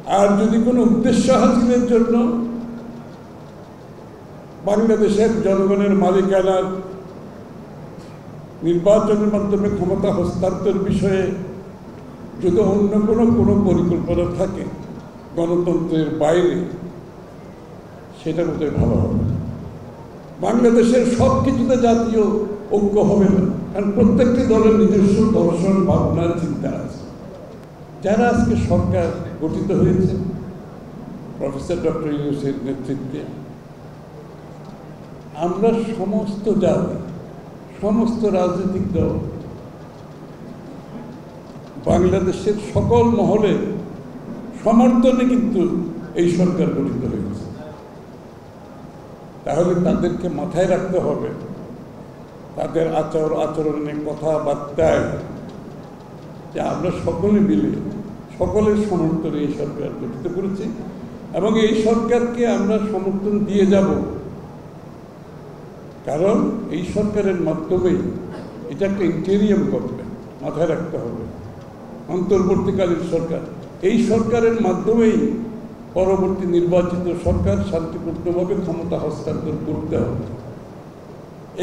আর যদি কোনো উদ্দেশ্য হাসিলের জন্য বাংলাদেশের জনগণের মালিকানার নির্বাচনের মাধ্যমে ক্ষমতা হস্তান্তর বিষয়ে যদি অন্য কোনো পরিকল্পনা থাকে গণতন্ত্রের বাইরে, সেটা বোধহয় ভালো হবে। বাংলাদেশের সব কিছুতে জাতীয় ঐক্য হবে না, কারণ প্রত্যেকটি দলের নিজস্ব দর্শন, ভাবনার চিন্তা আছে। যারা আজকে সরকার গঠিত হয়েছে প্রফেসর ডক্টর ইউনূসের নেতৃত্বে, আমরা সমস্ত জাতি, সমস্ত রাজনৈতিক দল, বাংলাদেশের সকল মহলে সমর্থনে কিন্তু এই সরকার গঠিত হয়েছে। তাহলে তাদেরকে মাথায় রাখতে হবে, তাদের আচরণে, কথাবার্তায়, যে আমরা সকলে মিলে সকলের সমর্থনে এই সরকার গঠিত করেছি এবং এই সরকারকে আমরা সমর্থন দিয়ে যাব। কারণ এই সরকারের মাধ্যমেই, এটা একটা ইন্টেরিয়াম গভর্নমেন্ট, মাথায় রাখতে হবে, অন্তর্বর্তীকালীন সরকার, এই সরকারের মাধ্যমেই পরবর্তী নির্বাচিত সরকার শান্তিপূর্ণভাবে ক্ষমতা হস্তান্তর করতে হবে।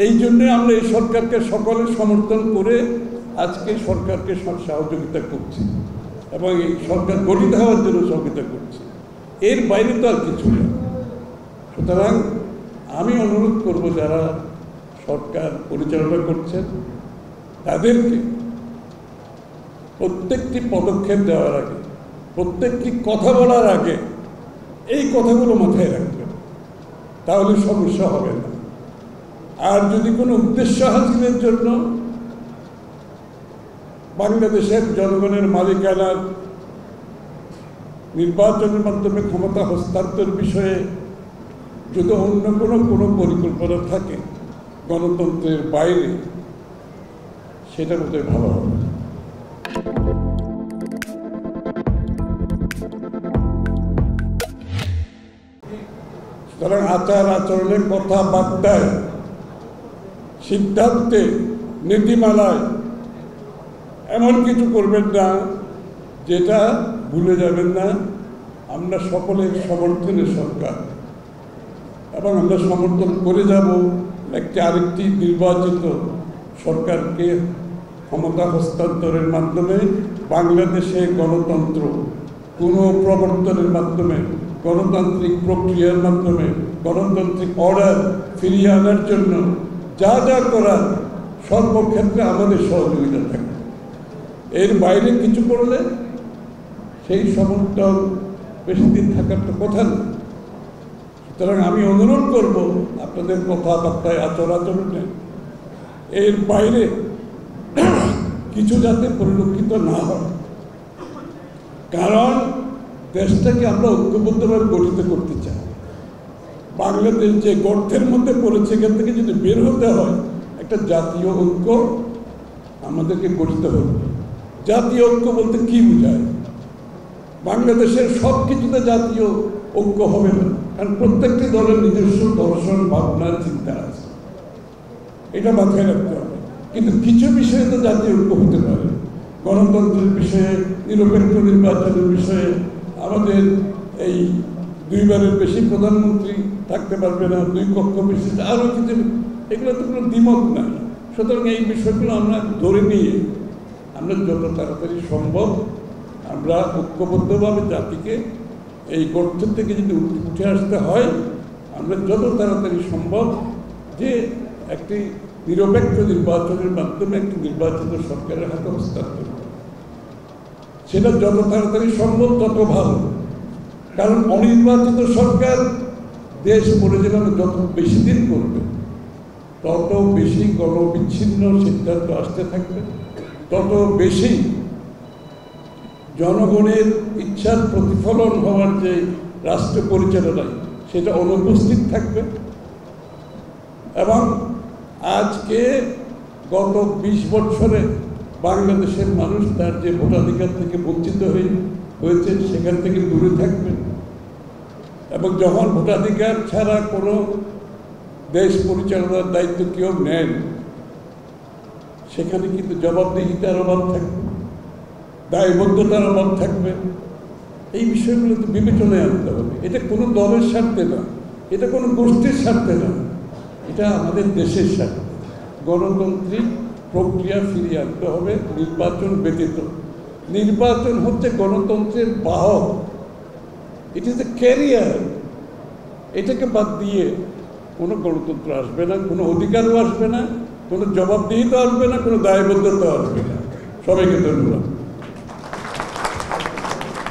এই জন্যে আমরা এই সরকারকে সকলে সমর্থন করে আজকে সরকারকে সহযোগিতা করছি এবং এই সরকার গঠিত হওয়ার জন্য সহযোগিতা করছি। এর বাইরে তো আর কিছু নেই। সুতরাং আমি অনুরোধ করব, যারা সরকার পরিচালনা করছেন তাদেরকে প্রত্যেকটি পদক্ষেপ দেওয়ার আগে, প্রত্যেকটি কথা বলার আগে এই কথাগুলো মাথায় রাখবেন, তাহলে সমস্যা হবে না। আর যদি কোনো উদ্দেশ্য হাসিলের জন্য বাংলাদেশের জনগণের মালিকানার নির্বাচনের মাধ্যমে ক্ষমতা হস্তান্তর বিষয়ে যদি অন্য কোনো পরিকল্পনা থাকে গণতন্ত্রের বাইরে, সেটা বোধহয় ভালো হবে। সুতরাং আচরণের, কথাবার্তায়, সিদ্ধান্তে, নীতিমালায় এমন কিছু করবেন না যেটা ভুলে যাবেন না আমরা সকলের সমর্থনের সরকার, এবং আমরা সমর্থন করে যাব আরেকটি নির্বাচিত সরকারকে ক্ষমতা হস্তান্তরের মাধ্যমে বাংলাদেশে গণতন্ত্র পুনঃপ্রবর্তনের মাধ্যমে, গণতান্ত্রিক প্রক্রিয়ার মাধ্যমে গণতান্ত্রিক অর্ডার ফিরিয়ে আনার জন্য যা যা করার সর্বক্ষেত্রে আমাদের সহযোগিতা থাকবে। এর বাইরে কিছু করলে সেই সমর্থন বেশি দিন থাকার তো কথা না। সুতরাং আমি অনুরোধ করব, আপনাদের কথাবার্তায়, আচরণে এর বাইরে কিছু যাতে পরিলক্ষিত না হয়। কারণ দেশটাকে আমরা ঐক্যবদ্ধভাবে গঠিত করতে চাই। বাংলাদেশ যে গর্তের মধ্যে পড়েছে, এখান থেকে যদি বের হতে হয়, একটা জাতীয় ঐক্য আমাদেরকে গঠিত হবে। জাতীয় ঐক্য বলতে কি বোঝায়? বাংলাদেশের সব কিছুতে জাতীয় ঐক্য হবে না, কারণ প্রত্যেকটি দলের নিজস্ব দর্শন, ভাবনার চিন্তা আছে। এটা মাথায় রাখতে হবে। কিন্তু কিছু বিষয়ে তো জাতীয় ঐক্য হতে পারে। গণতন্ত্রের বিষয়ে, নিরপেক্ষ নির্বাচনের বিষয়ে, আমাদের এই 2 বারের বেশি প্রধানমন্ত্রী থাকতে পারবে না, 2 কক্ষ বিশিষ্ট, আরও কিছু, এগুলো তো কোনো দ্বিমত নাই। সুতরাং এই বিষয়গুলো আমরা ধরে নিয়ে আমরা যত তাড়াতাড়ি সম্ভব আমরা ঐক্যবদ্ধভাবে জাতিকে এই গর্ত থেকে যদি উঠে আসতে হয়, আমরা যত তাড়াতাড়ি সম্ভব যে একটি নিরপেক্ষ নির্বাচনের মাধ্যমে একটি নির্বাচিত সরকারের হাতে হস্তান্তর, সেটা যত তাড়াতাড়ি সম্ভব তত ভালো। কারণ অনির্বাচিত সরকার দেশ পরিচালনা যত বেশি দিন করবে, তত বেশি গণবিচ্ছিন্ন সিদ্ধান্ত আসতে থাকবে, তত বেশি জনগণের ইচ্ছার প্রতিফলন হওয়ার যে রাষ্ট্র পরিচালনায় সেটা অনুপস্থিত থাকবে। এবং আজকে গত 20 বছরে বাংলাদেশের মানুষ তার যে ভোটাধিকার থেকে বঞ্চিত হয়েছে সেখান থেকে দূরে থাকবে। এবং যখন ভোটাধিকার ছাড়া কোনো দেশ পরিচালনার দায়িত্ব কেউ নেন, সেখানে কিন্তু জবাবদিহিতার অভাব থাকবে, দায়বদ্ধতার অভাব থাকবে, এই বিষয়গুলো তো বিবেচনায় আনতে হবে। এটা কোনো দলের স্বার্থে না, এটা কোনো গোষ্ঠীর স্বার্থে না, এটা আমাদের দেশের স্বার্থে। গণতান্ত্রিক প্রক্রিয়া ফিরিয়ে আনতে হবে নির্বাচন ব্যতীত। নির্বাচন হচ্ছে গণতন্ত্রের বাহক, ইট ইজ এ ক্যারিয়ার। এটাকে বাদ দিয়ে কোনো গণতন্ত্র আসবে না, কোনো অধিকারও আসবে না, কোনো জবাবদিহিতা আসবে না, কোনো দায়বদ্ধতা আসবে না। সবাইকে ধন্যবাদ।